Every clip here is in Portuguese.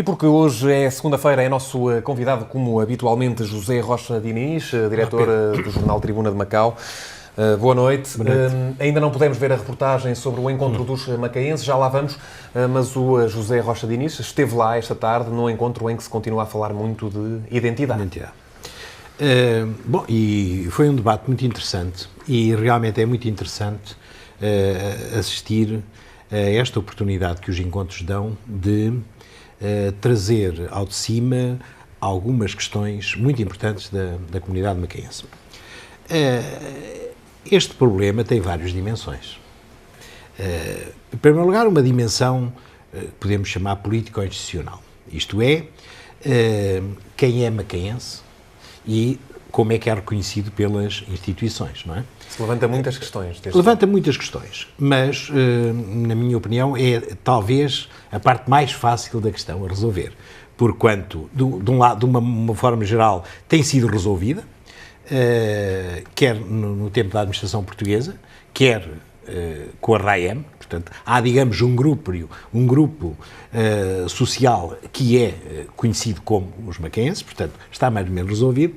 porque hoje é segunda-feira, é nosso convidado, como habitualmente, José Rocha Diniz, diretor do jornal Tribuna de Macau. Boa noite. Ainda não pudemos ver a reportagem sobre o encontro dos macaenses, já lá vamos, mas o José Rocha Diniz esteve lá esta tarde num encontro em que se continua a falar muito de identidade. Bom, e foi um debate muito interessante e realmente é muito interessante assistir a esta oportunidade que os encontros dão de trazer ao de cima algumas questões muito importantes da comunidade macaense. Este problema tem várias dimensões. Em primeiro lugar, uma dimensão que podemos chamar político-institucional. Isto é, quem é macaense e como é que é reconhecido pelas instituições, não é? Se levanta muitas questões. Levanta muitas questões, mas, na minha opinião, é talvez a parte mais fácil da questão a resolver. Porquanto, de um lado, de uma forma geral, tem sido resolvida, quer no tempo da administração portuguesa, quer com a RAEM, portanto, há, digamos, um grupo social que é conhecido como os macaenses, portanto, está mais ou menos resolvido.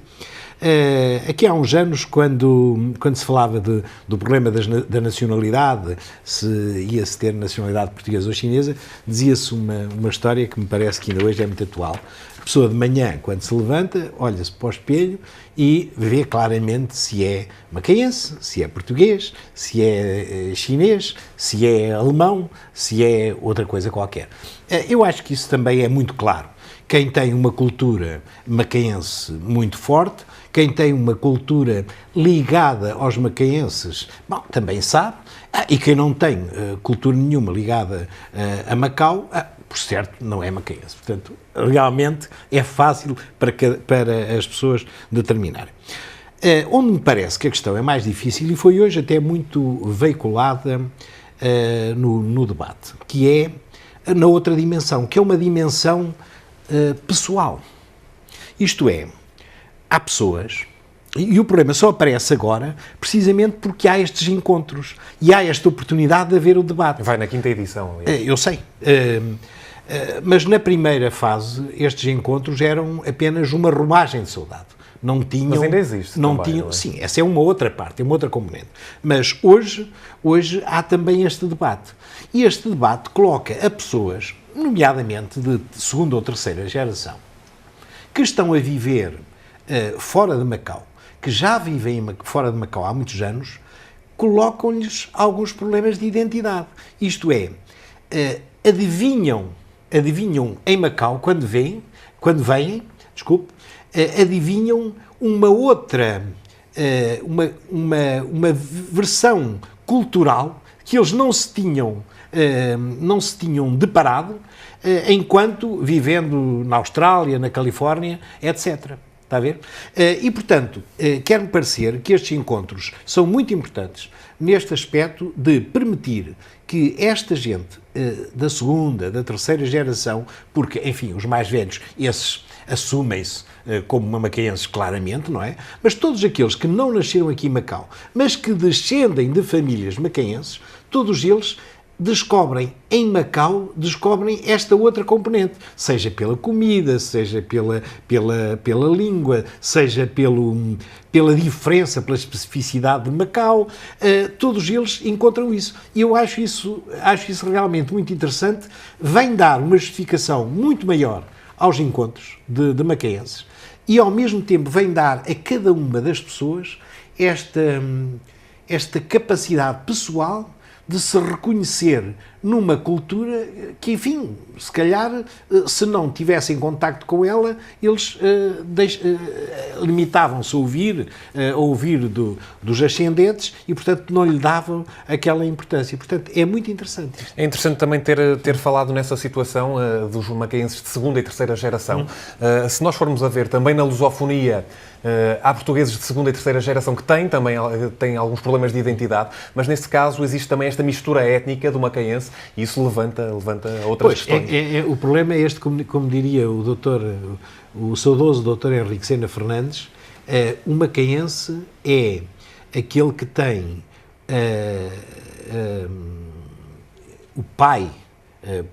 Aqui há uns anos, quando se falava do problema da nacionalidade, se ia-se ter nacionalidade portuguesa ou chinesa, dizia-se uma história que me parece que ainda hoje é muito atual. A pessoa de manhã, quando se levanta, olha-se para o espelho e vê claramente se é macaense, se é português, se é chinês, se é alemão, se é outra coisa qualquer. Eu acho que isso também é muito claro. Quem tem uma cultura macaense muito forte, quem tem uma cultura ligada aos macaenses, bom, também sabe, e quem não tem cultura nenhuma ligada a Macau, por certo, não é macaense. Portanto, realmente é fácil para as pessoas determinarem. Onde me parece que a questão é mais difícil, e foi hoje até muito veiculada no debate, que é na outra dimensão, que é uma dimensão pessoal. Isto é, há pessoas, e o problema só aparece agora, precisamente porque há estes encontros e há esta oportunidade de haver o debate. Vai na quinta edição. Aliás. Eu sei. Mas na primeira fase, estes encontros eram apenas uma romagem de saudade. Não tinham, mas ainda existe. Não também, tinham, não é? Sim, essa é uma outra parte, é uma outra componente. Mas hoje há também este debate. E este debate coloca a pessoas, nomeadamente de segunda ou terceira geração, que estão a viver fora de Macau, que já vivem fora de Macau há muitos anos, colocam-lhes alguns problemas de identidade. Isto é, adivinham em Macau, quando vêm, adivinham uma outra, uma versão cultural que eles não se tinham deparado enquanto vivendo na Austrália, na Califórnia, etc. Está a ver? E, portanto, quer-me parecer que estes encontros são muito importantes neste aspecto de permitir que esta gente da segunda, da terceira geração, porque, enfim, os mais velhos, esses assumem-se como macaenses claramente, não é? Mas todos aqueles que não nasceram aqui em Macau, mas que descendem de famílias macaenses, todos eles descobrem em Macau, esta outra componente, seja pela comida, seja pela língua, seja pela diferença, pela especificidade de Macau, todos eles encontram isso. E eu acho isso realmente muito interessante, vem dar uma justificação muito maior aos encontros de macaenses e, ao mesmo tempo, vem dar a cada uma das pessoas esta capacidade pessoal de se reconhecer numa cultura que, enfim, se calhar, se não tivessem contacto com ela, eles limitavam-se a ouvir dos ascendentes e, portanto, não lhe davam aquela importância. Portanto, é muito interessante isto. É interessante também ter falado nessa situação dos macaenses de segunda e terceira geração. Se nós formos a ver também na lusofonia, há portugueses de segunda e terceira geração que têm alguns problemas de identidade, mas nesse caso existe também esta mistura étnica do macaense e isso levanta outras questões. O problema é este, como diria o saudoso doutor Henrique Sena Fernandes, o macaense é aquele que tem o pai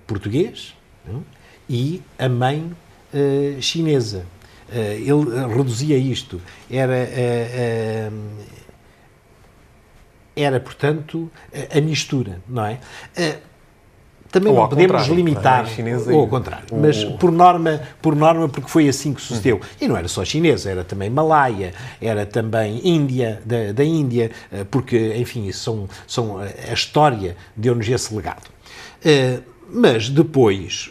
português e a mãe chinesa. Ele reduzia isto. Era, portanto, a mistura, não é? Também não podemos limitar, ou ao contrário, mas por norma, porque foi assim que sucedeu. E não era só chinesa, era também malaia, era também Índia, da Índia, porque, enfim, são a história deu-nos esse legado. Mas depois,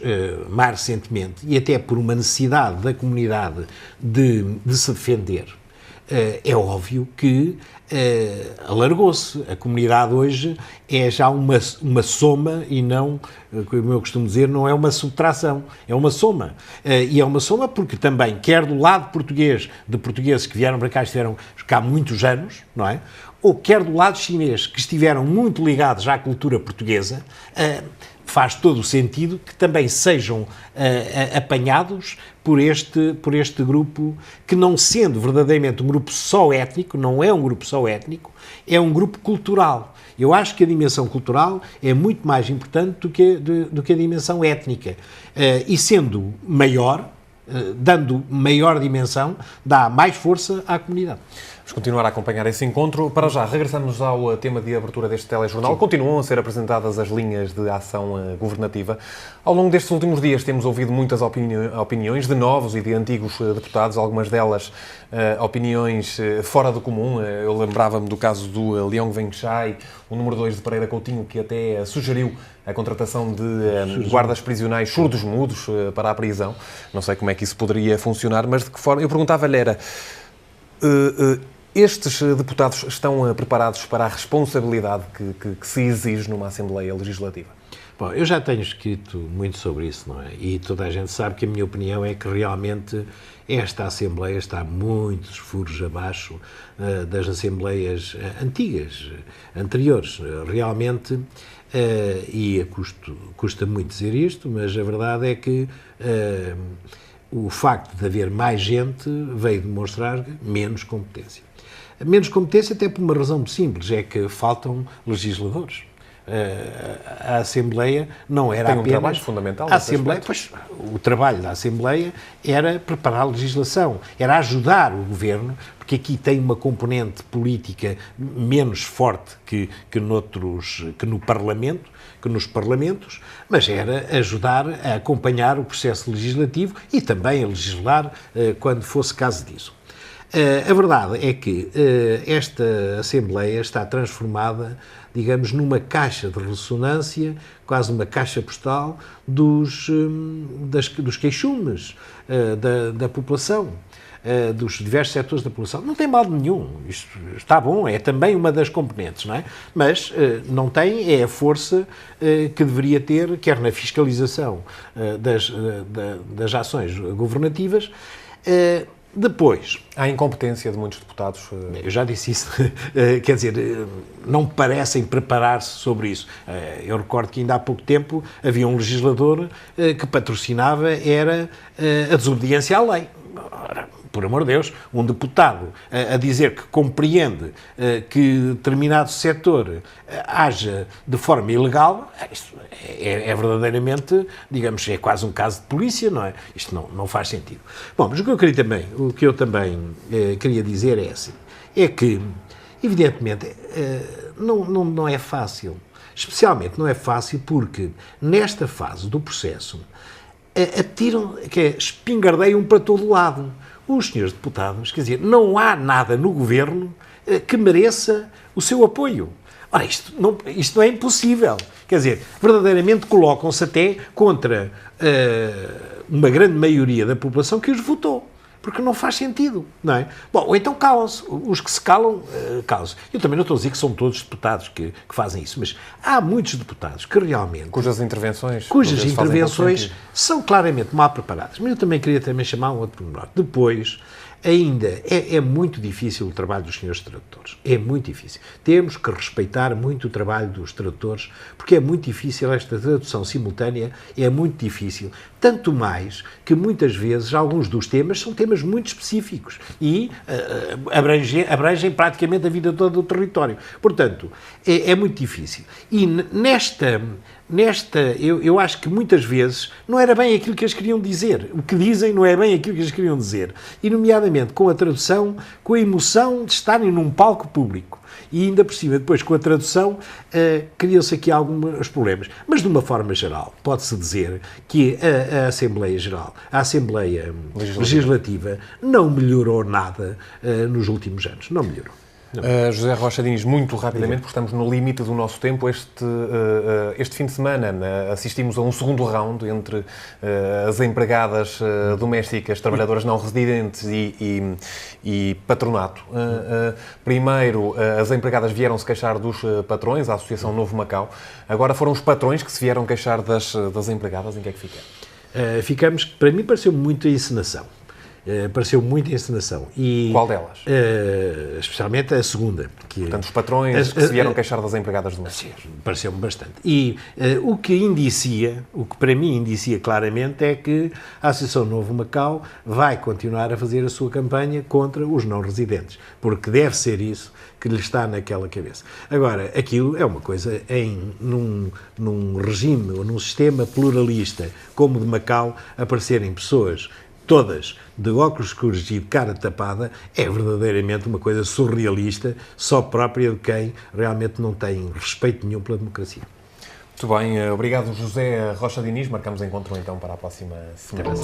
mais recentemente, e até por uma necessidade da comunidade de se defender, é óbvio que alargou-se. A comunidade hoje é já uma soma e não, como eu costumo dizer, não é uma subtração, é uma soma. E é uma soma porque também, quer do lado português, de portugueses que vieram para cá, estiveram cá muitos anos, não é? Ou quer do lado chinês, que estiveram muito ligados à cultura portuguesa, faz todo o sentido que também sejam apanhados por este grupo, que não sendo verdadeiramente um grupo só étnico, não é um grupo só étnico, é um grupo cultural. Eu acho que a dimensão cultural é muito mais importante do que a dimensão étnica. E sendo maior, dando maior dimensão, dá mais força à comunidade. Vamos continuar a acompanhar esse encontro. Para já, regressamos ao tema de abertura deste telejornal. Sim. Continuam a ser apresentadas as linhas de ação governativa. Ao longo destes últimos dias temos ouvido muitas opiniões de novos e de antigos deputados, algumas delas opiniões fora do comum. Eu lembrava-me do caso do Leong Wen-chai, o número 2 de Pereira Coutinho, que até sugeriu a contratação de guardas prisionais surdos-mudos para a prisão. Não sei como é que isso poderia funcionar, mas de que forma... Eu perguntava-lhe era... Estes deputados estão preparados para a responsabilidade que se exige numa Assembleia Legislativa? Bom, eu já tenho escrito muito sobre isso, não é? E toda a gente sabe que a minha opinião é que realmente esta Assembleia está muitos furos abaixo das Assembleias anteriores. Realmente, e custa muito dizer isto, mas a verdade é que o facto de haver mais gente veio demonstrar menos competência. Menos competência até por uma razão muito simples, é que faltam legisladores. A Assembleia não era apenas... Tem um trabalho fundamental. A Assembleia, pois, o trabalho da Assembleia era preparar a legislação, era ajudar o Governo, porque aqui tem uma componente política menos forte que no Parlamento, que nos Parlamentos, mas era ajudar a acompanhar o processo legislativo e também a legislar quando fosse caso disso. A verdade é que esta Assembleia está transformada, digamos, numa caixa de ressonância, quase uma caixa postal dos queixumes da população, dos diversos setores da população. Não tem mal nenhum, isto está bom, é também uma das componentes, não é? Mas não tem a força que deveria ter, quer na fiscalização das ações governativas. Depois... Há incompetência de muitos deputados? Eu já disse isso. Quer dizer, não parecem preparar-se sobre isso. Eu recordo que ainda há pouco tempo havia um legislador que patrocinava a desobediência à lei. Ora, por amor de Deus, um deputado a dizer que compreende que determinado setor haja de forma ilegal, isto é verdadeiramente, digamos, é quase um caso de polícia, não é? Isto não faz sentido. Bom, mas o que eu também queria dizer é assim, é que, evidentemente, não é fácil. Especialmente não é fácil porque, nesta fase do processo, espingardeiam para todo lado. Os senhores deputados, quer dizer, não há nada no governo que mereça o seu apoio. Ora, isto não é impossível. Quer dizer, verdadeiramente colocam-se até contra uma grande maioria da população que os votou. Porque não faz sentido, não é? Bom, ou então calam-se. Os que se calam, calam-se. Eu também não estou a dizer que são todos deputados que fazem isso, mas há muitos deputados que realmente... Cujas intervenções são claramente mal preparadas. Mas eu também queria chamar um outro pormenor. Depois, ainda é muito difícil o trabalho dos senhores tradutores. É muito difícil. Temos que respeitar muito o trabalho dos tradutores, porque é muito difícil esta tradução simultânea, é muito difícil. Tanto mais que muitas vezes alguns dos temas são temas muito específicos e abrangem praticamente a vida toda do território. Portanto, é muito difícil. E eu acho que muitas vezes não era bem aquilo que eles queriam dizer. O que dizem não é bem aquilo que eles queriam dizer. E, nomeadamente, com a tradução, com a emoção de estarem num palco público. E ainda por cima, depois com a tradução, criam-se aqui alguns problemas. Mas, de uma forma geral, pode-se dizer que a Assembleia Geral, a Assembleia Legislativa, não melhorou nada nos últimos anos. Não melhorou. José Rocha Diniz, muito rapidamente, porque estamos no limite do nosso tempo. Este fim de semana assistimos a um segundo round entre as empregadas domésticas, trabalhadoras não residentes e patronato. Primeiro, as empregadas vieram-se queixar dos patrões, a Associação Novo Macau. Agora foram os patrões que se vieram queixar das empregadas. Em que é que fica? Ficamos, para mim, pareceu muito a encenação. Pareceu muito a encenação. E, qual delas? Especialmente a segunda. Portanto, os patrões que se vieram queixar das empregadas domésticas. Pareceu-me bastante. E o que para mim indicia claramente é que a Associação Novo Macau vai continuar a fazer a sua campanha contra os não-residentes, porque deve ser isso que lhe está naquela cabeça. Agora, aquilo é uma coisa num regime ou num sistema pluralista como o de Macau, aparecerem pessoas todas de óculos escuros e de cara tapada, é verdadeiramente uma coisa surrealista, só própria de quem realmente não tem respeito nenhum pela democracia. Muito bem, obrigado José Rocha Diniz. Marcamos encontro então para a próxima semana.